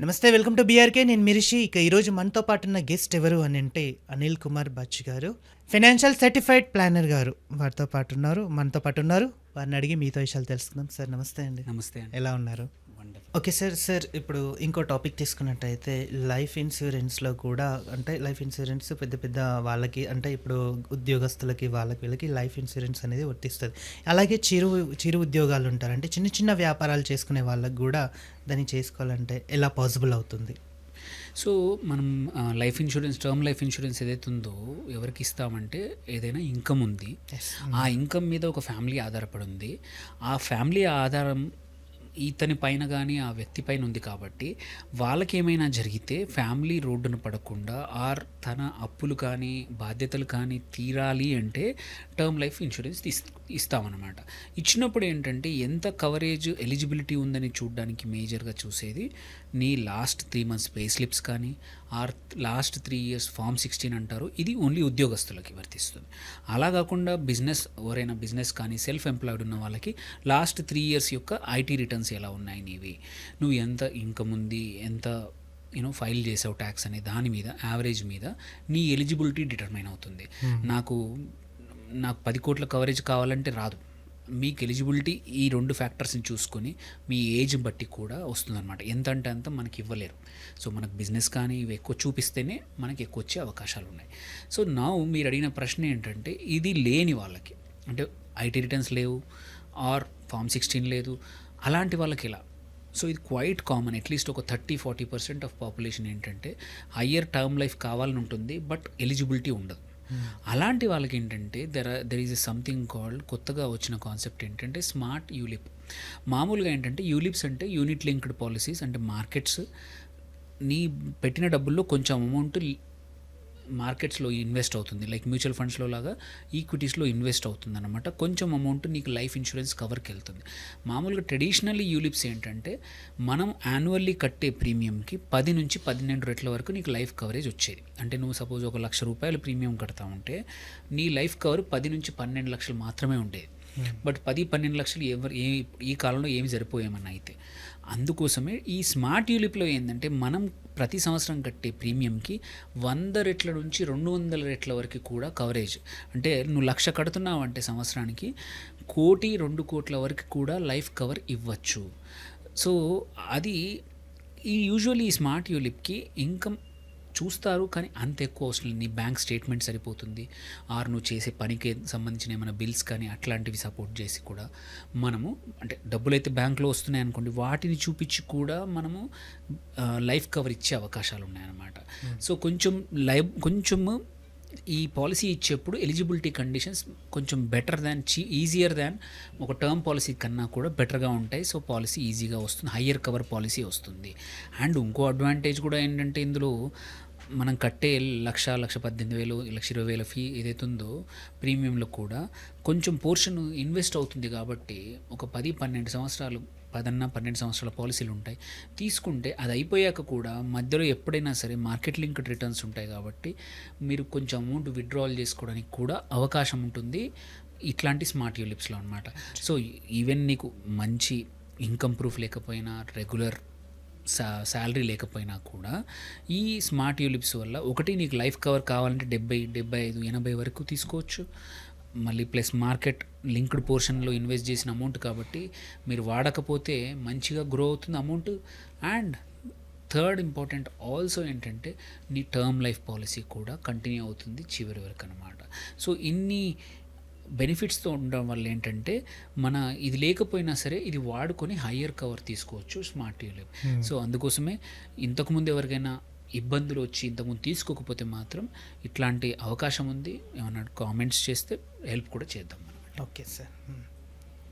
నమస్తే, welcome to BRK. నేను మిరిషి. ఇక ఈరోజు మనతో పాటు ఉన్న గెస్ట్ ఎవరు అని అంటే అనిల్ కుమార్ బచ్చి గారు, ఫైనాన్షియల్ సర్టిఫైడ్ ప్లానర్ గారు. మనతో పాటు ఉన్నారు. వారిని అడిగి మీతో విషయాలు తెలుసుకుందాం. సార్ నమస్తే అండి. నమస్తే అండి. ఎలా ఉన్నారు? ఓకే సార్ ఇప్పుడు ఇంకో టాపిక్ తీసుకున్నట్టయితే లైఫ్ ఇన్సూరెన్స్లో కూడా, అంటే లైఫ్ ఇన్సూరెన్స్ పెద్ద పెద్ద వాళ్ళకి, అంటే ఇప్పుడు ఉద్యోగస్తులకి వీళ్ళకి లైఫ్ ఇన్సూరెన్స్ అనేది వర్తిస్తుంది. అలాగే చిరు ఉద్యోగాలు ఉంటారు, అంటే చిన్న చిన్న వ్యాపారాలు చేసుకునే వాళ్ళకి కూడా దాన్ని చేసుకోవాలంటే ఎలా పాసిబుల్ అవుతుంది? సో మనం life insurance, term life insurance ఏదైతే ఉందో ఎవరికి ఇస్తామంటే, ఏదైనా ఇన్కమ్ ఉంది, ఆ ఇన్కమ్ మీద ఒక ఫ్యామిలీ ఆధారపడి ఉంది. ఆ ఫ్యామిలీ ఆధారం ఇతని పైన కానీ ఆ వ్యక్తి పైన ఉంది కాబట్టి వాళ్ళకి ఏమైనా జరిగితే ఫ్యామిలీ రోడ్డున పడకుండా ఆర్ తన అప్పులు కానీ బాధ్యతలు కానీ తీరాలి అంటే టర్మ్ లైఫ్ ఇన్సూరెన్స్ ఇస్తామన్నమాట. ఇచ్చినప్పుడు ఏంటంటే ఎంత కవరేజ్ ఎలిజిబిలిటీ ఉందని చూడడానికి మేజర్గా చూసేది నీ లాస్ట్ 3 months పే స్లిప్స్ కానీ ఆర్ లాస్ట్ 3 years Form 16 అంటారు. ఇది ఓన్లీ ఉద్యోగస్తులకి వర్తిస్తుంది. అలా కాకుండా ఎవరైనా బిజినెస్ కానీ సెల్ఫ్ ఎంప్లాయిడ్ ఉన్న వాళ్ళకి లాస్ట్ 3 years యొక్క ఐటీ రిటర్న్స్ ఎలా ఉన్నాయి నీవి, నువ్వు ఎంత ఇన్కమ్ ఉంది, ఎంత ఫైల్ చేసావు ట్యాక్స్ అనే దాని మీద యావరేజ్ మీద నీ ఎలిజిబిలిటీ డిటర్మైన్ అవుతుంది. నాకు 10 కోట్ల కవరేజ్ కావాలంటే రాదు. మీకు ఎలిజిబిలిటీ ఈ 2 ఫ్యాక్టర్స్ని చూసుకొని మీ ఏజ్ బట్టి కూడా వస్తుందన్నమాట. ఎంత అంటే అంత మనకి ఇవ్వలేరు. సో మనకు బిజినెస్ కానీ ఇవి ఎక్కువ చూపిస్తేనే మనకి ఎక్కువ వచ్చే అవకాశాలు ఉన్నాయి. సో మీరు అడిగిన ప్రశ్న ఏంటంటే, ఇది లేని వాళ్ళకి, అంటే ఐటీ రిటర్న్స్ లేవు ఆర్ Form 16 లేదు, అలాంటి వాళ్ళకి ఇలా. సో ఇది క్వైట్ కామన్. అట్లీస్ట్ ఒక 30-40% ఆఫ్ పాపులేషన్ ఏంటంటే హయ్యర్ టర్మ్ లైఫ్ కావాలని ఉంటుంది, బట్ ఎలిజిబిలిటీ ఉండదు. అలాంటి వాళ్ళకి ఏంటంటే దెర్ ఈజ్ సంథింగ్ కాల్డ్, కొత్తగా వచ్చిన కాన్సెప్ట్ ఏంటంటే స్మార్ట్ యూలిప్. మామూలుగా ఏంటంటే యూలిప్స్ అంటే యూనిట్ లింక్డ్ పాలసీస్, అంటే మార్కెట్స్ నీ పెట్టిన డబ్బుల్లో కొంచెం అమౌంట్ మార్కెట్స్లో ఇన్వెస్ట్ అవుతుంది. లైక్ మ్యూచువల్ ఫండ్స్లో లాగా ఈక్విటీస్లో ఇన్వెస్ట్ అవుతుంది అనమాట. కొంచెం అమౌంట్ నీకు లైఫ్ ఇన్సూరెన్స్ కవర్కి వెళ్తుంది. మామూలుగా ట్రెడిషనల్లీ యూలిప్స్ ఏంటంటే మనం యాన్యువల్లీ కట్టే ప్రీమియంకి 10 నుంచి 12 రెట్ల వరకు నీకు లైఫ్ కవరేజ్ వచ్చేది. అంటే నువ్వు సపోజ్ ఒక ₹1,00,000 ప్రీమియం కడతా ఉంటే నీ లైఫ్ కవర్ 10 నుంచి 12 లక్షలు మాత్రమే ఉండేది. బట్ 10-12 లక్షలు ఈ కాలంలో ఏమి సరిపోయేమన్నా అయితే. అందుకోసమే ఈ స్మార్ట్ యూలిప్లో ఏంటంటే మనం ప్రతి సంవత్సరం కట్టే ప్రీమియంకి 100 రెట్ల నుంచి 200 రెట్ల వరకు కూడా కవరేజ్, అంటే నువ్వు 1,00,000 కడుతున్నావు అంటే సంవత్సరానికి 1-2 కోట్ల వరకు కూడా లైఫ్ కవర్ ఇవ్వచ్చు. సో అది యూజువల్లీ ఈ స్మార్ట్ యూలిప్కి ఇన్కమ్ చూస్తారు, కానీ అంత ఎక్కువ అవసరం లేదు. నీ బ్యాంక్ స్టేట్మెంట్ సరిపోతుంది, ఆర్ నువ్వు చేసే పనికి సంబంధించిన ఏమైనా బిల్స్ కానీ అట్లాంటివి సపోర్ట్ చేసి కూడా మనము, అంటే డబ్బులు అయితే బ్యాంక్లో వస్తున్నాయి అనుకోండి, వాటిని కూడా మనము లైఫ్ కవర్ ఇచ్చే అవకాశాలు ఉన్నాయన్నమాట. సో కొంచెము ఈ పాలసీ ఇచ్చేప్పుడు ఎలిజిబిలిటీ కండిషన్స్ కొంచెం ఈజియర్ దాన్ ఒక టర్మ్ పాలసీ కన్నా కూడా బెటర్గా ఉంటాయి. సో పాలసీ ఈజీగా వస్తుంది, హయ్యర్ కవర్ పాలసీ వస్తుంది. అండ్ ఇంకో అడ్వాంటేజ్ కూడా ఏంటంటే, ఇందులో మనం కట్టే 1,18,000, 1,20,000 ఫీ ఏదైతే ఉందో ప్రీమియంలో కూడా కొంచెం పోర్షన్ ఇన్వెస్ట్ అవుతుంది. కాబట్టి ఒక 10-12 సంవత్సరాలు 12 సంవత్సరాల పాలసీలు ఉంటాయి. తీసుకుంటే అది అయిపోయాక కూడా మధ్యలో ఎప్పుడైనా సరే మార్కెట్ లింక్డ్ రిటర్న్స్ ఉంటాయి. కాబట్టి మీరు కొంచెం అమౌంట్ విత్డ్రావల్ చేసుకోవడానికి కూడా అవకాశం ఉంటుంది ఇట్లాంటి స్మార్ట్ యూలిప్స్లో అనమాట. సో ఈవెన్ నీకు మంచి ఇన్కమ్ ప్రూఫ్ లేకపోయినా, రెగ్యులర్ శాలరీ లేకపోయినా కూడా ఈ స్మార్ట్ యూలిప్స్ వల్ల ఒకటి నీకు లైఫ్ కవర్ కావాలంటే 70-75-80 వరకు తీసుకోవచ్చు. మళ్ళీ ప్లస్ మార్కెట్ లింక్డ్ పోర్షన్లో ఇన్వెస్ట్ చేసిన అమౌంట్ కాబట్టి మీరు వాడకపోతే మంచిగా గ్రో అవుతుంది amount. And third important also ఏంటంటే నీ టర్మ్ లైఫ్ పాలసీ కూడా కంటిన్యూ అవుతుంది చివరి వరకు అనమాట. సో ఇన్ని బెనిఫిట్స్తో ఉండడం వల్ల ఏంటంటే ఇది లేకపోయినా సరే ఇది వాడుకొని హయ్యర్ కవర్ తీసుకోవచ్చు స్మార్ట్ యూలిప్. సో అందుకోసమే ఇంతకుముందు ఎవరికైనా ఇబ్బందులు వచ్చి ఇంతకుముందు తీసుకోకపోతే మాత్రం ఇట్లాంటి అవకాశం ఉంది. ఏమన్నా కామెంట్స్ చేస్తే హెల్ప్ కూడా చేద్దాం మనం. Okay sir.